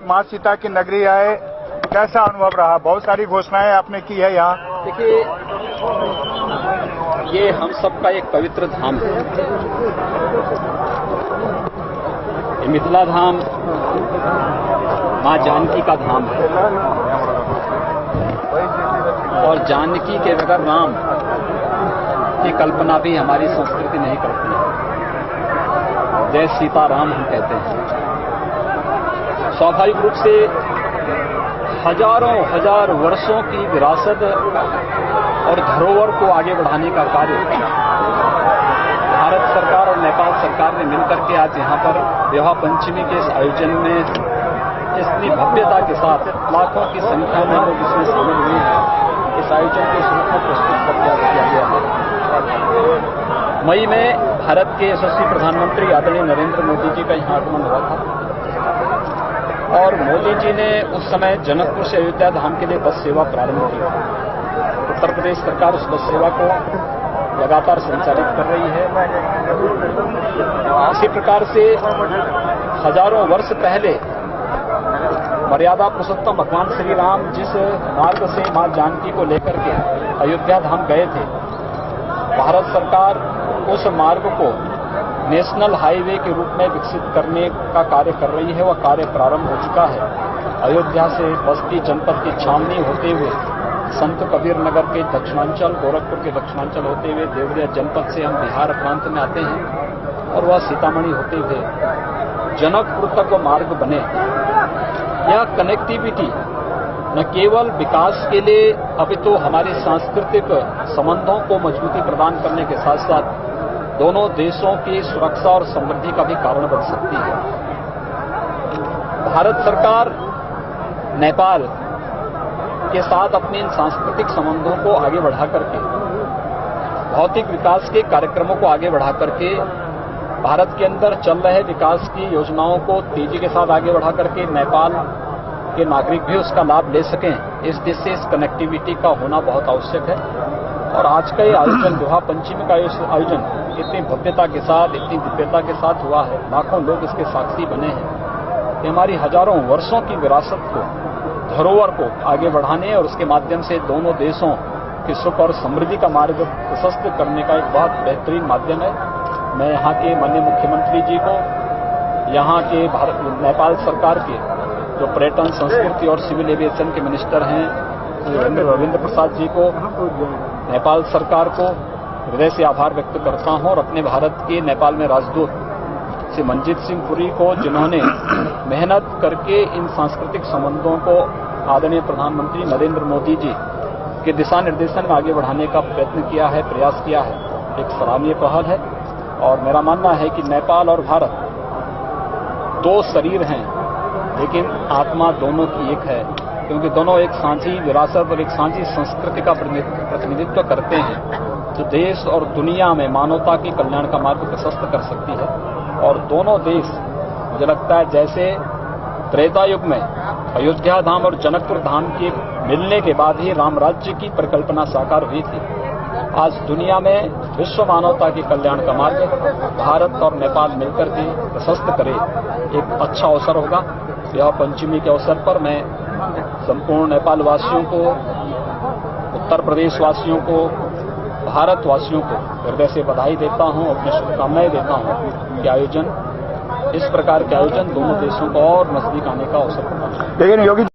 माँ सीता की नगरी आए, कैसा अनुभव रहा? बहुत सारी घोषणाएं आपने की है यहाँ। देखिए, ये हम सबका एक पवित्र धाम है। ये मिथिला धाम माँ जानकी का धाम है और जानकी के बगैर राम की कल्पना भी हमारी संस्कृति नहीं करती है। जय सीताराम हम कहते हैं। स्वाभाविक रूप से हजारों हजार वर्षों की विरासत और धरोहर को आगे बढ़ाने का कार्य भारत सरकार और नेपाल सरकार ने मिलकर के आज यहाँ पर विवाह पंचमी के इस आयोजन में इतनी भव्यता के साथ लाखों की संख्या में लोग इसमें शामिल हुए हैं। इस आयोजन को इस रूप में प्रस्तुत किया गया है। मई में भारत के यशस्वी प्रधानमंत्री आदरणीय नरेंद्र मोदी जी का यहाँ आगमन हुआ था और मोदी जी ने उस समय जनकपुर से अयोध्या धाम के लिए बस सेवा प्रारंभ की। उत्तर प्रदेश सरकार उस बस सेवा को लगातार संचालित कर रही है। इसी प्रकार से हजारों वर्ष पहले मर्यादा पुरुषोत्तम भगवान श्री राम जिस मार्ग से मां जानकी को लेकर के अयोध्या धाम गए थे, भारत सरकार उस मार्ग को नेशनल हाईवे के रूप में विकसित करने का कार्य कर रही है। वह कार्य प्रारंभ हो चुका है। अयोध्या से बस्ती जनपद की छावनी होते हुए संत कबीर नगर के दक्षिणांचल, गोरखपुर के दक्षिणांचल होते हुए देवरिया जनपद से हम बिहार प्रांत में आते हैं और वह सीतामढ़ी होते हुए जनकपुर तक वो मार्ग बने। यह कनेक्टिविटी न केवल विकास के लिए अपितु हमारी सांस्कृतिक संबंधों को मजबूती प्रदान करने के साथ साथ दोनों देशों की सुरक्षा और समृद्धि का भी कारण बन सकती है। भारत सरकार नेपाल के साथ अपने इन सांस्कृतिक संबंधों को आगे बढ़ा करके, भौतिक विकास के कार्यक्रमों को आगे बढ़ा करके, भारत के अंदर चल रहे विकास की योजनाओं को तेजी के साथ आगे बढ़ा करके नेपाल के नागरिक भी उसका लाभ ले सकें, इस दिशा से इस कनेक्टिविटी का होना बहुत आवश्यक है। और आज का ये आयोजन, विवाह पंचमी का आयोजन इतनी भव्यता के साथ, इतनी दिव्यता के साथ हुआ है, लाखों लोग इसके साक्षी बने हैं। ये हमारी हजारों वर्षों की विरासत को, धरोहर को आगे बढ़ाने और उसके माध्यम से दोनों देशों की सुख और समृद्धि का मार्ग प्रशस्त करने का एक बहुत बेहतरीन माध्यम है। मैं यहाँ के माननीय मुख्यमंत्री जी को, यहाँ के नेपाल सरकार के जो पर्यटन, संस्कृति और सिविल एविएशन के मिनिस्टर हैं रविंद्र प्रसाद जी को, नेपाल सरकार को हृदय से आभार व्यक्त करता हूं और अपने भारत के नेपाल में राजदूत श्री मनजीत सिंह पुरी को, जिन्होंने मेहनत करके इन सांस्कृतिक संबंधों को आदरणीय प्रधानमंत्री नरेंद्र मोदी जी के दिशा निर्देशन में आगे बढ़ाने का प्रयत्न किया है, प्रयास किया है। एक सराहनीय पहल है और मेरा मानना है कि नेपाल और भारत दो शरीर हैं लेकिन आत्मा दोनों की एक है, क्योंकि दोनों एक साझी विरासत और एक साझी संस्कृति का प्रतिनिधित्व करते हैं जो देश और दुनिया में मानवता के कल्याण का मार्ग प्रशस्त कर सकती है। और दोनों देश, मुझे लगता है जैसे त्रेता युग में अयोध्या धाम और जनकपुर धाम के मिलने के बाद ही राम राज्य की परिकल्पना साकार हुई थी, आज दुनिया में विश्व मानवता के कल्याण का मार्ग भारत और नेपाल मिलकर के प्रशस्त करे, एक अच्छा अवसर होगा। विवाह पंचमी के अवसर पर मैं संपूर्ण नेपाल वासियों को, उत्तर प्रदेश वासियों को, भारतवासियों को हृदय से बधाई देता हूं, अपनी शुभकामनाएं देता हूं कि आयोजन, इस प्रकार के आयोजन दोनों देशों को और नजदीक आने का अवसर प्रदान करें।